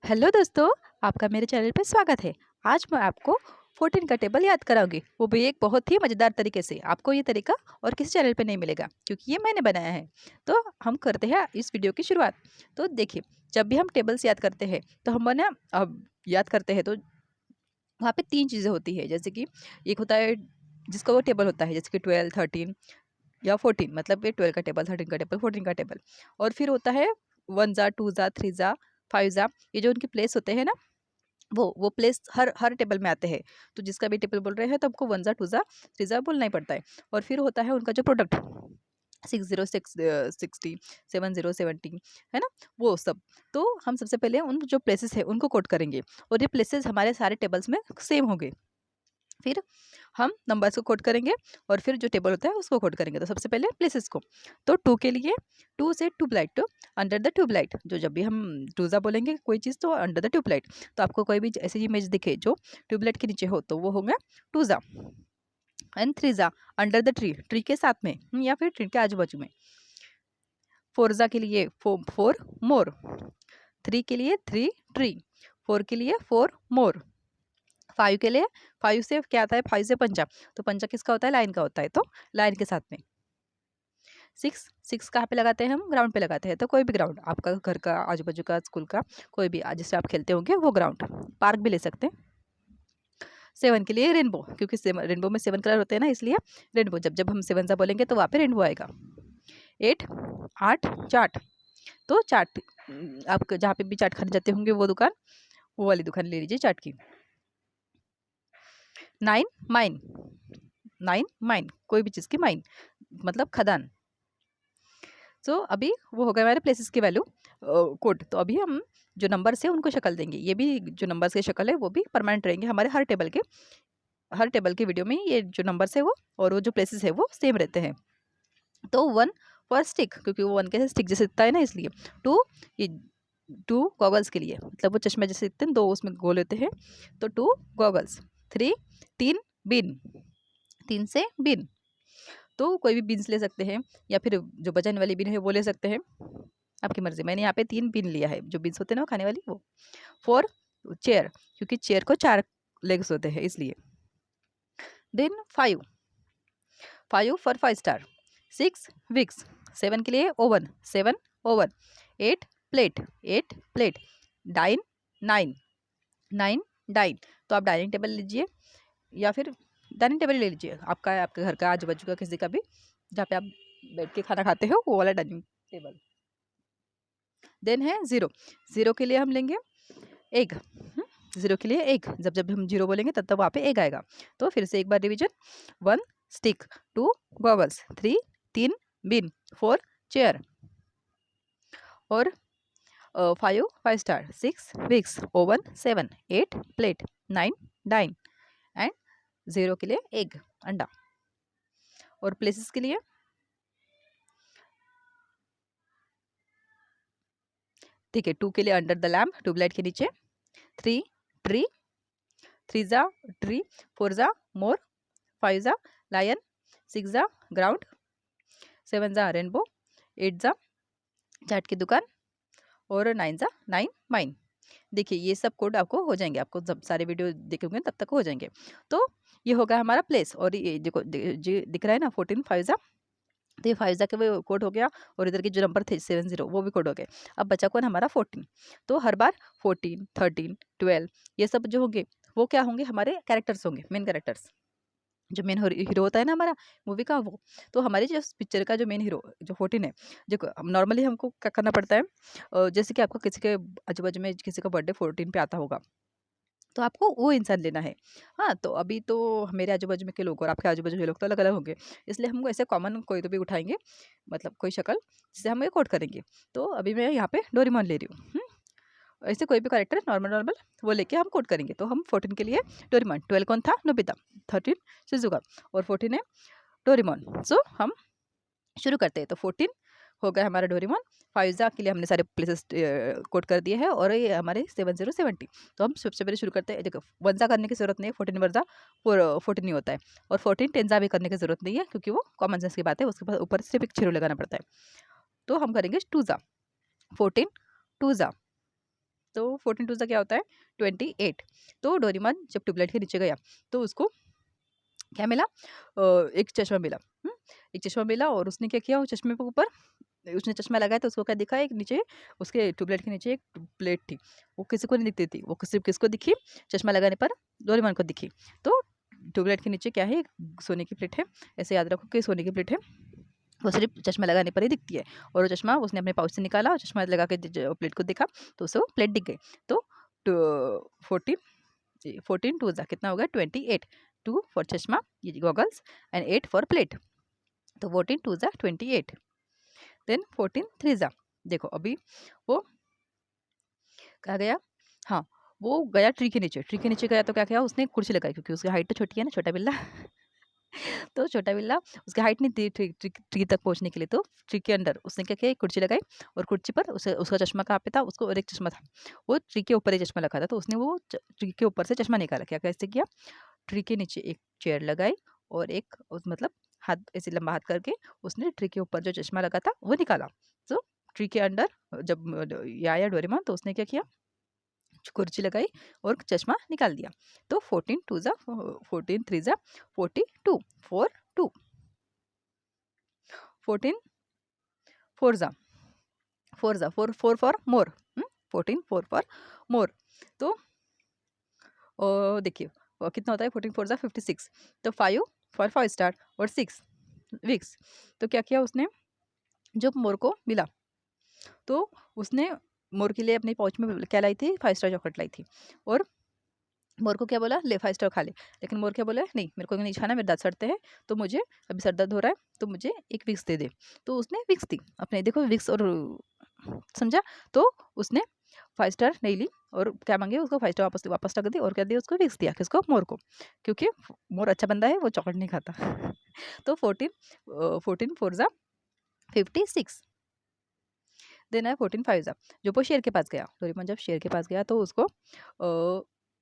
Hello दोस्तों, आपका मेरे चैनल पे स्वागत है। आज मैं आपको 14 का टेबल याद कराऊंगी, वो भी एक बहुत ही मज़ेदार तरीके से। आपको ये तरीका और किसी चैनल पे नहीं मिलेगा क्योंकि ये मैंने बनाया है। तो हम करते हैं इस वीडियो की शुरुआत। तो देखिए, जब भी हम टेबल्स याद करते हैं तो हम ना अब याद करते हैं तो वहाँ पे 3 चीज़ें होती है। जैसे कि एक होता है जिसका वो टेबल होता है, जैसे कि 12, 13 या 14, मतलब ये 12 का टेबल, 13 का टेबल, 14 का टेबल। और फिर होता है 1 जा, 2 जा, 3 जा, 5 जा। ये जो उनके प्लेस होते हैं ना, वो प्लेस हर हर टेबल में आते हैं। तो जिसका भी टेबल बोल रहे हैं तो हमको 1 जा, 2 जा, 3 जा बोलना ही पड़ता है। और फिर होता है उनका जो प्रोडक्ट, 606 60, 70 70, है ना, वो सब। तो हम सबसे पहले उन जो प्लेसेस है उनको कोट करेंगे, और ये प्लेसेस हमारे सारे टेबल्स में सेम होंगे। फिर हम नंबर्स को कोड करेंगे और फिर जो टेबल होता है उसको कोड करेंगे। तो सबसे पहले प्लेसेस को, तो 2 के लिए 2 से ट्यूबलाइट, अंडर द ट्यूबलाइट। जो जब भी हम टूजा बोलेंगे कोई चीज़ तो अंडर द ट्यूबलाइट। तो आपको कोई भी ऐसी इमेज दिखे जो ट्यूबलाइट के नीचे हो तो वो होगा टूजा। एंड थ्रीजा, अंडर द ट्री, ट्री के साथ में या फिर ट्री के आजू बाजू में। फोरजा के लिए फोर मोर, 3 के लिए 3 ट्री, 4 के लिए 4 मोर, 5 के लिए 5 से क्या आता है, 5 से पंजा। तो पंजा किसका होता है, लाइन का होता है, तो लाइन के साथ में। 6 कहाँ पे लगाते हैं, हम ग्राउंड पे लगाते हैं। तो कोई भी ग्राउंड, आपका घर का, आजू बाजू का, स्कूल का, कोई भी जिससे आप खेलते होंगे वो ग्राउंड, पार्क भी ले सकते हैं। 7 के लिए रेनबो, क्योंकि रेनबो में 7 कलर होते हैं ना, इसलिए रेनबो। जब जब हम 7 सा बोलेंगे तो वहाँ पे रेनबो आएगा। 8, 8 चाट। तो चाट, आप जहाँ पे भी चाट खाने जाते होंगे वो दुकान, वो वाली दुकान ले लीजिए चाट की। 9 माइन, 9 माइन, कोई भी चीज़ की माइन मतलब खदान। सो अभी वो हो गए हमारे प्लेसेस की वैल्यू कोड। तो अभी हम जो नंबर्स है उनको शक्ल देंगे। ये भी जो नंबर्स की शक्ल है वो भी परमानेंट रहेंगे हमारे हर टेबल के वीडियो में। ये जो नंबर्स है वो और वो जो प्लेसेस है वो सेम रहते हैं। तो 1 फॉर स्टिक, क्योंकि वो 1 कैसे स्टिक जैसे दिखता है ना, इसलिए। 2, ये 2 गॉगल्स के लिए, मतलब वो चश्मे जैसे दिखते हैं, 2 उसमें गोल होते हैं, तो 2 गॉगल्स। 3, 3 बिन, 3 से बिन। तो कोई भी बीन्स ले सकते हैं या फिर जो वजन वाली बीन है वो ले सकते हैं, आपकी मर्जी। मैंने यहाँ पे 3 बीन लिया है, जो बीन्स होते हैं ना वो खाने वाली, वो। 4 चेयर, क्योंकि चेयर को 4 लेग्स होते हैं इसलिए। Then 5, 5 for 5 star. 6 विक्स, 7 के लिए oven, 7 oven. 8 plate, 8 plate. Dine, 9, 9 dine. तो आप डाइनिंग टेबल लीजिए या फिर डाइनिंग टेबल ले लीजिए, आपके घर का, आजू बाजू का, किसी का भी, जहाँ पे आप बैठ के खाना खाते हो वो वाला डाइनिंग टेबल। देन है 0, 0 के लिए हम लेंगे एग। 0 के लिए एग, जब जब हम 0 बोलेंगे तब तब वहाँ पे एग आएगा। तो फिर से एक बार revision. 1 stick, 2 goggles, 3 3 bin, 4 chair, और 5 5 star, 6 wicks, oven, 7 8 plate, 9 dine, and 0 के लिए एग, अंडा। और प्लेसेस के लिए ठीक है, 2 के लिए अंडर द लैम्प, ट्यूबलाइट के नीचे। 3 ट्री, 3 जा ट्री, 4 जा मोर, 5 जा लायन, 6 जा ग्राउंड, 7 जा रेनबो, 8 जा चाट की दुकान, और 9 जा 9 माइन। देखिए ये सब कोड आपको हो जाएंगे, आपको जब सारे वीडियो देखेंगे तब तक हो जाएंगे। तो ये होगा हमारा प्लेस। और ये देखो जी दिख रहा है ना, 14 5 जा। तो ये 5 जा के वो कोड हो गया, और इधर के जो नंबर थे 70 वो भी कोड हो गए। अब बचा कौन, हमारा 14। तो हर बार 14 13 12 ये सब जो होंगे वो क्या होंगे, हमारे कैरेक्टर्स होंगे, मेन कैरेक्टर्स। जो मेन हीरो होता है ना हमारा मूवी का, वो। तो हमारे जो पिक्चर का जो मेन हीरो जो 14 है, जो नॉर्मली हमको क्या करना पड़ता है, जैसे कि आपको किसी के आजू बाजू में किसी का बर्थडे 14 पे आता होगा, तो आपको वो इंसान लेना है। हाँ, तो अभी तो मेरे आजू बाजू में के लोग और आपके आजू बाजू के लोग तो अलग अलग होंगे, इसलिए हम ऐसे कॉमन कोई तो भी उठाएंगे, मतलब कोई शक्ल जिसे हम ये कोड करेंगे। तो अभी मैं यहाँ पे डोरेमोन ले रही हूँ। ऐसे कोई भी करेक्टर नॉर्मल नॉर्मल वो लेके हम कोड करेंगे। तो हम 14 के लिए डोरेमोन, 12 कौन था, नोबिता, 13 शिजुका, और 14 है डोरेमोन। सो हम शुरू करते हैं। तो 14 हो गया हमारा डोरेमोन। 5 जा के लिए हमने सारे प्लेसेस कोड कर दिए हैं, और ये हमारे 70 70। तो हम सबसे पहले शुरू करते हैं। देखो 1 जा करने की जरूरत नहीं है, 14 वर्जा 14 ही होता है। और 14 10 जा भी करने की जरूरत नहीं है, क्योंकि वो कॉमन सेंस की बात है, उसके बाद ऊपर सिर्फ एक जीरो लगाना पड़ता है। तो हम करेंगे 2 जा, 14 2 जा। तो 14 टू ज़ा क्या होता है 28। तो डोरेमोन जब ट्यूबलाइट के नीचे गया तो उसको क्या मिला, एक चश्मा मिला। एक चश्मा मिला और उसने क्या किया, वो चश्मे के ऊपर उसने चश्मा लगाया तो उसको क्या दिखा, एक नीचे उसके ट्यूबलाइट के नीचे एक प्लेट थी। वो किसी को नहीं दिखती थी, वो सिर्फ किसको दिखी, चश्मा लगाने पर डोरेमोन को दिखी। तो ट्यूबलाइट के नीचे क्या है, एक सोने की प्लेट है। ऐसे याद रखो कि सोने की प्लेट है, वो सिर्फ चश्मा लगाने पर ही दिखती है। और वो चश्मा उसने अपने पाउच से निकाला और चश्मा लगा के प्लेट को देखा तो उसे वो प्लेट दिख गई। तो 14 टू ज़ा कितना होगा 28। 2 फॉर चश्मा, ये गॉगल्स, एंड 8 फॉर प्लेट। तो 14 टू ज़ा 28। देन 14 थ्री ज़ा, देखो अभी वो कहाँ गया, हाँ वो गया ट्री के नीचे। ट्री के नीचे गया तो क्या किया, उसने कुर्सी लगाई, क्योंकि उसकी हाइट तो छोटी है ना, छोटा बिल्ला। तो छोटा बिल्ला, उसकी हाइट नहीं थी ट्री तक पहुंचने के लिए, तो ट्री के अंदर उसने क्या किया, एक कुर्सी लगाई और कुर्सी पर उसे उसका चश्मा कहाँ पे था, उसको और एक चश्मा था, वो ट्री के ऊपर ही चश्मा लगा था। तो उसने वो ट्री के ऊपर से चश्मा निकाला। क्या कैसे किया, ट्री के नीचे एक चेयर लगाई और एक मतलब हाथ ऐसे लंबा हाथ करके उसने ट्री के ऊपर जो चश्मा लगा था वो निकाला। तो ट्री के अंदर जब ये आया डोरेमोन तो उसने क्या किया, कुर्सी लगाई और चश्मा निकाल दिया। तो 14 टू ज़ा 14 थ्री ज़ा 42। 4 2 14 4 ज़ा 4 4 फॉर मोर। 14 4 for more. तो देखिए कितना होता है, 14 4 ज़ा 56। तो 5 फॉर 5 स्टार और 6 वीक्स। तो क्या किया उसने, जब मोर को मिला तो उसने मोर के लिए अपने पाउच में क्या लाई थी, 5 स्टार चॉकलेट लाई थी। और मोर को क्या बोला, ले 5 स्टार खा ले। लेकिन मोर क्या बोला, नहीं मेरे को नहीं खाना, मेरे दांत सड़ते हैं, तो मुझे अभी सर दर्द हो रहा है, तो मुझे एक विक्स दे दे। तो उसने विक्स दी अपने, देखो विक्स और समझा। तो उसने 5 स्टार नहीं ली और क्या मांगे, उसको 5 स्टार वापस वापस रख दी और क्या दिया, उसको विक्स दिया। किसको, मोर को, क्योंकि मोर अच्छा बंदा है, वो चॉकलेट नहीं खाता। तो 14 4 ज़ा 56। देन है 14 5 ज़ा, जब वो शेर के पास गया, डोरेमोन जब शेर के पास गया तो उसको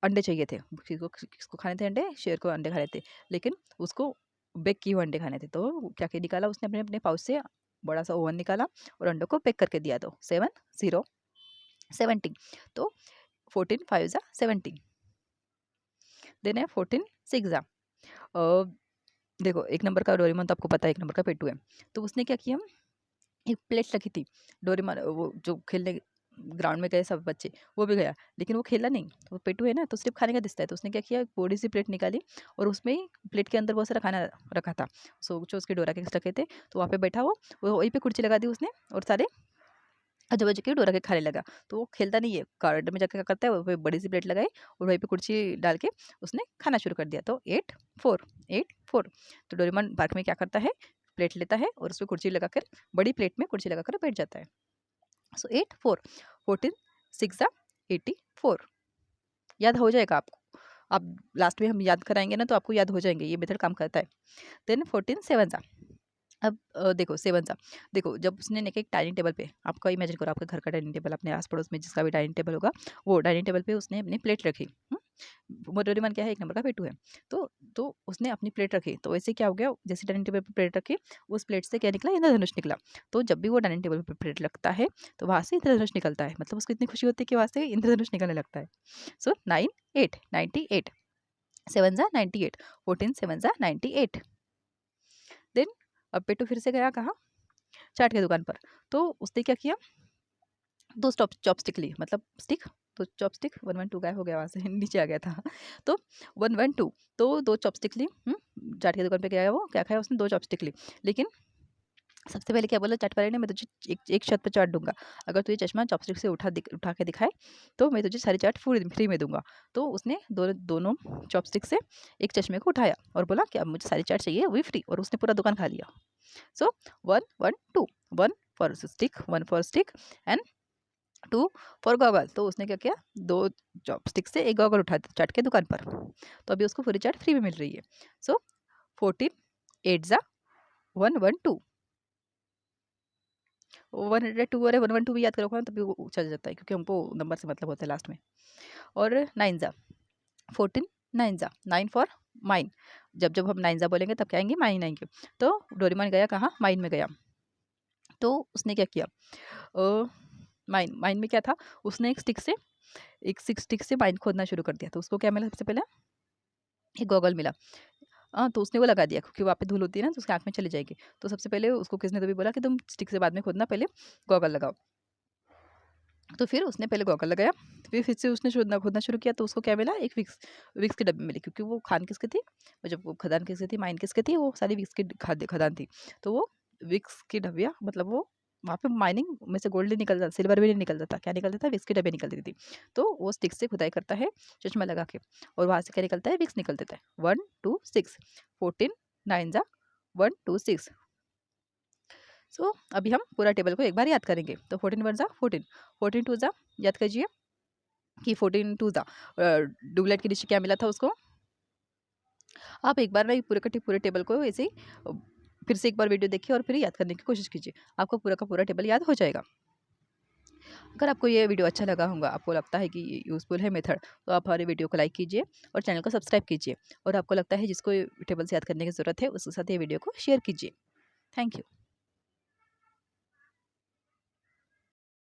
अंडे चाहिए थे। किसको किसको खाने थे अंडे, शेर को अंडे खाने थे। लेकिन उसको बेक किए हुए अंडे खाने थे। तो क्या क्या निकाला उसने, अपने अपने पाउच से बड़ा सा ओवन निकाला और अंडों को बेक करके दिया। तो 7 0 70। तो 14 5 ज़ा 70। देन है 14 6 ज़ा, देखो एक नंबर का डोरेमोन तो आपको पता है, एक नंबर का पेटू है। तो उसने क्या किया, एक प्लेट रखी थी। डोरेमोन वो जो खेलने ग्राउंड में गए सब बच्चे, वो भी गया लेकिन वो खेला नहीं। तो वो पेटू है ना, तो सिर्फ खाने का दिखता है। तो उसने क्या किया, एक बड़ी सी प्लेट निकाली और उसमें ही प्लेट के अंदर बहुत सारा खाना रखा था। सो जो उसके डोरा के रखे थे, तो वहाँ पे बैठा वो वहीं पे कुर्सी लगा दी उसने और सारे आजू बाजू के डोरा के खाने लगा। तो वो खेलता नहीं है, कॉरिडोर में जाकर क्या करता है, वहीं पे बड़ी सी प्लेट लगाई और वहीं पे कुर्सी डाल के उसने खाना शुरू कर दिया। तो 8 4 तो डोरेमोन पार्क में क्या करता है, प्लेट लेता है और उसमें कुर्सी लगाकर, बड़ी प्लेट में कुर्सी लगाकर बैठ जाता है। सो 8 4 14 6 ज़ा 84। याद हो जाएगा आपको, आप लास्ट में हम याद कराएंगे ना तो आपको याद हो जाएंगे, ये मेथड काम करता है। देन 14 7 ज़ा, अब देखो 7 ज़ा, देखो जब उसने एक एक डाइनिंग टेबल पे, आपका इमेजिन करो आपके घर का डाइनिंग टेबल, अपने आस पड़ोस में जिसका भी डाइनिंग टेबल होगा, वो डाइनिंग टेबल पे उसने अपनी प्लेट रखी। वो डोरेमोन क्या है, एक नंबर का पेटू है। तो उसने अपनी प्लेट रखी, तो ऐसे क्या हो गया, जैसे डाइनिंग टेबल पे प्लेट रखी, उस प्लेट से क्या निकला, इंद्रधनुष निकला। तो जब भी वो डाइनिंग टेबल पे प्लेट रखता है तो वहाँ से इंद्रधनुष निकलता है, मतलब उसको इतनी खुशी होती है कि वहाँ से इंद्रधनुष निकलने लगता है। सो 9 8 98। 7 ज़ा 98। 14 7 ज़ा 98। देन अब पेटू फिर से गया कहाँ, चाट की दुकान पर। तो उसने क्या किया, दो चॉपस्टिक ली, मतलब स्टिक, तो चॉपस्टिक 1 1 2 गायब हो गया, वहाँ से नीचे आ गया था। तो 1 1 2, तो दो चॉपस्टिक ली। चाट की दुकान पे गया, वो क्या खाया उसने, दो चॉपस्टिक ली। लेकिन सबसे पहले क्या बोला चाट वाले ने, मैं तुझे एक शर्त पे चाट दूंगा, अगर तुझे चश्मा चॉपस्टिक से उठा के दिखाए तो मैं तुझे सारी चाट फ्री में दूंगा। तो उसने दोनों चॉपस्टिक से एक चश्मे को उठाया और बोला कि अब मुझे सारी चाट चाहिए, वो भी फ्री, और उसने पूरा दुकान खा लिया। सो 1 1 2, 1 for stick, 1 for stick and 2 for goggle. तो उसने क्या किया, दो चॉपस्टिक से एक गॉगल उठा दिया चाट के दुकान पर। तो अभी उसको पूरी चाट फ्री में मिल रही है। सो 14 8 ज़ा 1 1 2। 102 और 112 भी याद करोगे ना तभी वो चल जाता है, क्योंकि हमको नंबर से मतलब होता है लास्ट में। और 9 ज़ा 14 9 ज़ा 9 फॉर माइन। जब जब हम 9 ज़ा बोलेंगे तब क्या आएंगे, माइन आएंगे। तो डोरेमोन गया कहाँ, माइन में गया। तो उसने क्या किया, माइन माइन में क्या था, उसने एक स्टिक से एक 6 स्टिक से माइन खोदना शुरू कर दिया। तो उसको क्या मिला सबसे पहले? एक गॉगल मिला। तो उसने वो लगा दिया क्योंकि वहाँ पे धूल होती है ना, तो उसकी आँख में चली जाएगी। तो सबसे पहले उसको किसी ने तो भी बोला कि तुम स्टिक से बाद में खोदना, पहले गॉगल लगाओ। तो फिर उसने पहले गॉगल लगाया, फिर से उसने खोदना खोदना शुरू किया। तो उसको क्या मिला? एक विक्स विक्स की डब्बी मिली, क्योंकि वो खान किसकी थी? वो जब वो खदान किसकी थी, माइन किसकी थी? वो सारी विक्स की खदान थी। तो वो विक्स की डब्बियाँ, मतलब वो वहाँ पे माइनिंग में से गोल्ड नहीं निकलता, सिल्वर भी नहीं निकलता था। क्या निकलता था? विक्स की डब्बी निकलती थी। तो वो स्टिक से खुदाई करता है चश्मा लगा के, और वहाँ से क्या निकलता है? विक्स निकल देता है। 1 2 6 14 9 जा 1 2 6। सो अभी हम पूरा टेबल को एक बार याद करेंगे। तो 14 वन ज़ा 14, 14 टू ज़ा, याद कीजिए कि 14 टू ज़ा डुबलेट के नीचे क्या मिला था उसको। आप एक बार ना ये पूरे टेबल को ऐसे ही फिर से एक बार वीडियो देखिए और फिर याद करने की कोशिश कीजिए। आपको पूरा का पूरा टेबल याद हो जाएगा। अगर आपको ये वीडियो अच्छा लगा होगा, आपको लगता है कि ये यूज़फुल है मेथड, तो आप हमारे वीडियो को लाइक कीजिए और चैनल को सब्सक्राइब कीजिए। और आपको लगता है जिसको ये टेबल से याद करने की ज़रूरत है, उसके साथ ये वीडियो को शेयर कीजिए। Thank you.